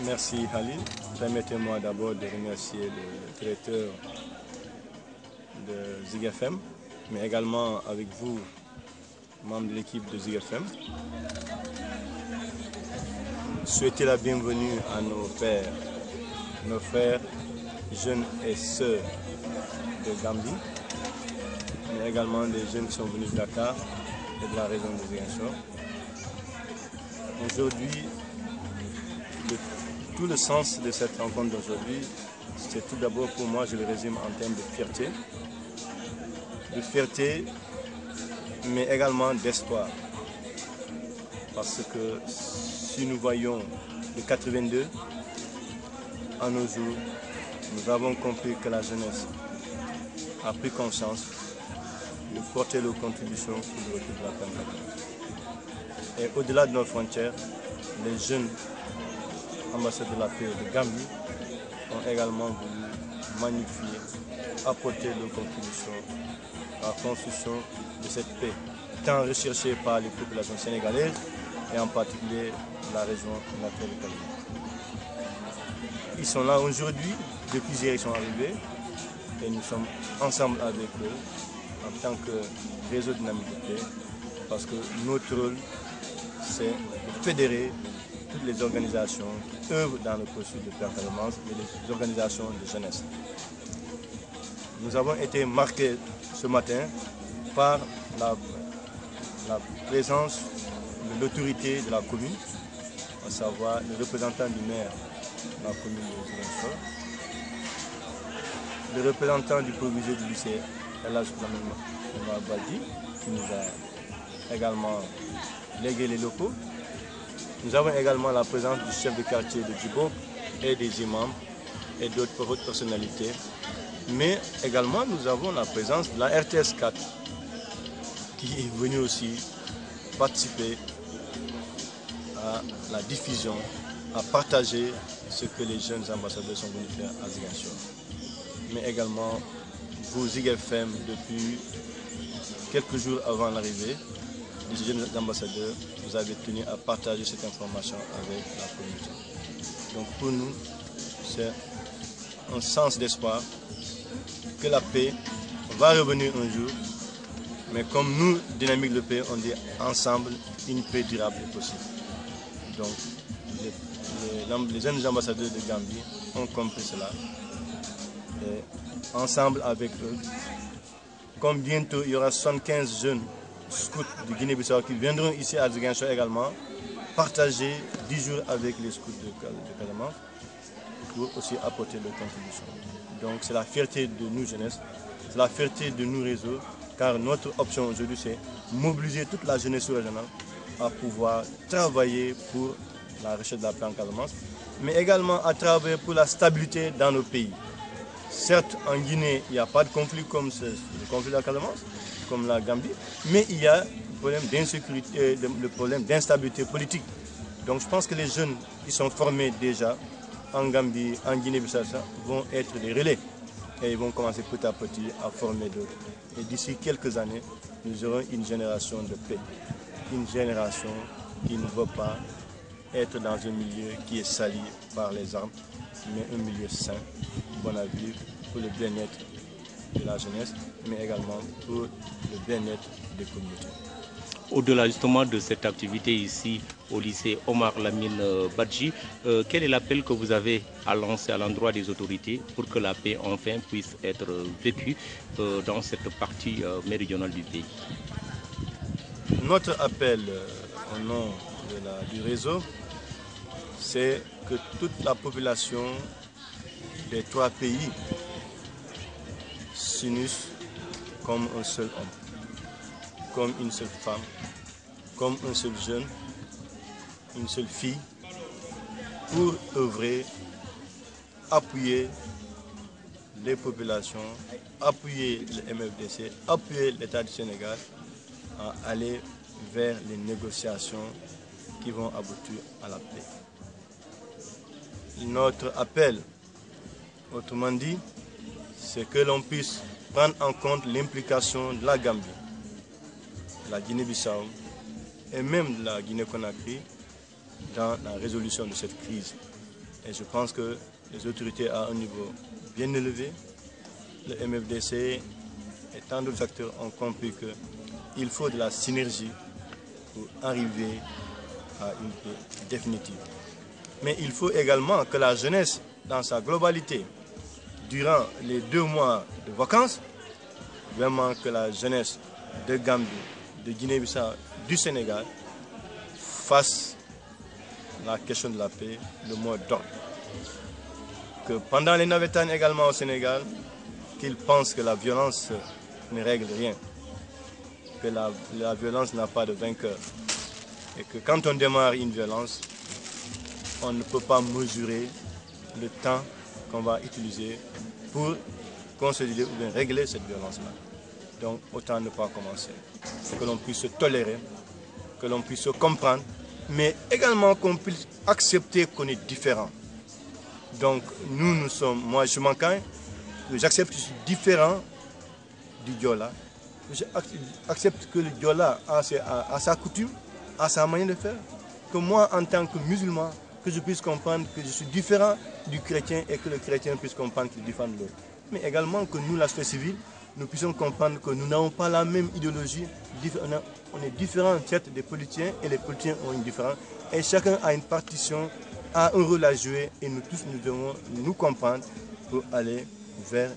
Merci Khalil. Permettez-moi d'abord de remercier le directeur de Zik FM, mais également avec vous, membres de l'équipe de Zik FM. Souhaiter la bienvenue à nos pères, nos frères, jeunes et sœurs de Gambie, mais également des jeunes qui sont venus de Dakar et de la région de Ziguinchor. Aujourd'hui, tout le sens de cette rencontre d'aujourd'hui, c'est tout d'abord pour moi, je le résume en termes de fierté, mais également d'espoir. Parce que si nous voyons le 82, à nos jours, nous avons compris que la jeunesse a pris conscience de porter leur contribution pour le retour de la paix. Et au-delà de nos frontières, les jeunes ambassadeurs de la paix de Gambie ont également voulu magnifier, apporter leur contribution à la construction de cette paix, tant recherchée par les populations sénégalaises et en particulier la région naturelle de Calédonie. Ils sont là aujourd'hui, depuis hier ils sont arrivés et nous sommes ensemble avec eux en tant que réseau dynamique de paix parce que notre rôle c'est de fédérer toutes les organisations qui œuvrent dans le processus de paix en Casamance et les organisations de jeunesse. Nous avons été marqués ce matin par la présence de l'autorité de la commune, à savoir le représentant du maire de la commune de Ziguinchor, le représentant du proviseur du lycée Elhadji Baldi, qui nous a également légué les locaux. Nous avons également la présence du chef de quartier de Djibo et des imams et d'autres hautes personnalités. Mais également nous avons la présence de la RTS 4 qui est venue aussi participer à la diffusion, à partager ce que les jeunes ambassadeurs sont venus faire à Ziguinchor. Mais également, vous, Zik FM, depuis quelques jours avant l'arrivée, les jeunes ambassadeurs, vous avez tenu à partager cette information avec la communauté. Donc pour nous, c'est un sens d'espoir que la paix va revenir un jour, mais comme nous, Dynamique de paix, on dit ensemble, une paix durable est possible. Donc les jeunes ambassadeurs de Gambie ont compris cela. Et ensemble avec eux, comme bientôt il y aura 75 jeunes scouts de Guinée-Bissau qui viendront ici à Ziguinchor également, partager 10 jours avec les scouts de Casamance pour aussi apporter leur contribution. Donc c'est la fierté de nous jeunesse, c'est la fierté de nous réseaux, car notre option aujourd'hui c'est mobiliser toute la jeunesse régionale à pouvoir travailler pour la recherche de la paix en Casamance, mais également à travailler pour la stabilité dans nos pays. Certes, en Guinée, il n'y a pas de conflit comme le conflit de la Casamance, comme la Gambie, mais il y a le problème d'insécurité, le problème d'instabilité politique. Donc je pense que les jeunes qui sont formés déjà en Gambie, en Guinée-Bissau, vont être des relais et ils vont commencer petit à petit à former d'autres. Et d'ici quelques années, nous aurons une génération de paix, une génération qui ne veut pas être dans un milieu qui est sali par les armes, mais un milieu sain, bon à vivre pour le bien-être de la jeunesse, mais également pour le bien-être des communautés. Au-delà justement de cette activité ici au lycée Omar Lamine Badji, quel est l'appel que vous avez à lancer à l'endroit des autorités pour que la paix enfin puisse être vécue dans cette partie méridionale du pays? Notre appel au nom du réseau, c'est que toute la population des 3 pays s'unissent comme un seul homme, comme une seule femme, comme un seul jeune, une seule fille, pour œuvrer, appuyer les populations, appuyer le MFDC, appuyer l'État du Sénégal à aller vers les négociations qui vont aboutir à la paix. Notre appel, autrement dit, c'est que l'on puisse prendre en compte l'implication de la Gambie, de la Guinée-Bissau et même de la Guinée-Conakry dans la résolution de cette crise. Et je pense que les autorités à un niveau bien élevé, le MFDC et tant d'autres acteurs ont compris qu'il faut de la synergie pour arriver à une paix définitive. Mais il faut également que la jeunesse, dans sa globalité, durant les 2 mois de vacances, vraiment que la jeunesse de Gambie, de Guinée-Bissau, du Sénégal, fasse la question de la paix le mot d'ordre. Que pendant les navétanes également au Sénégal, qu'ils pensent que la violence ne règle rien, que la violence n'a pas de vainqueur. Et que quand on démarre une violence, on ne peut pas mesurer le temps qu'on va utiliser pour consolider ou bien régler cette violence-là. Donc autant ne pas commencer. Que l'on puisse se tolérer, que l'on puisse se comprendre, mais également qu'on puisse accepter qu'on est différent. Donc nous sommes, moi je m'encaille, j'accepte que je suis différent du Diola. J'accepte que le Diola a sa coutume, a sa manière de faire. Que moi en tant que musulman, que je puisse comprendre que je suis différent du chrétien et que le chrétien puisse comprendre qu'il est différent de l'autre. Mais également que nous, la société civile, nous puissions comprendre que nous n'avons pas la même idéologie. On est différents, certes, des politiciens et les politiciens ont une différence. Et chacun a une partition, a un rôle à jouer et nous tous, nous devons nous comprendre pour aller vers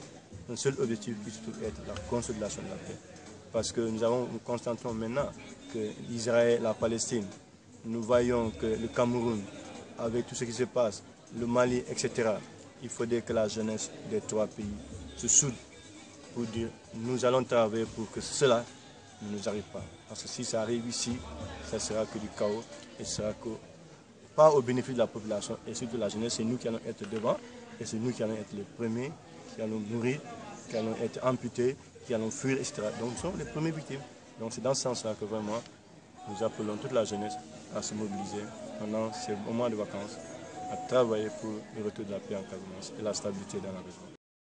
un seul objectif qui se trouve être la consolidation de la paix. Parce que nous constatons maintenant que Israël, la Palestine, nous voyons que le Cameroun, avec tout ce qui se passe, le Mali, etc., il faudrait que la jeunesse des 3 pays se soude pour dire nous allons travailler pour que cela ne nous arrive pas. Parce que si ça arrive ici, ça sera que du chaos et ce sera pas au bénéfice de la population et surtout de la jeunesse. C'est nous qui allons être devant et c'est nous qui allons être les premiers, qui allons mourir, qui allons être amputés, qui allons fuir, etc. Donc nous sommes les premiers victimes. Donc c'est dans ce sens-là que vraiment nous appelons toute la jeunesse à se mobiliser pendant ces moments de vacances, à travailler pour le retour de la paix en Casamance et la stabilité dans la région.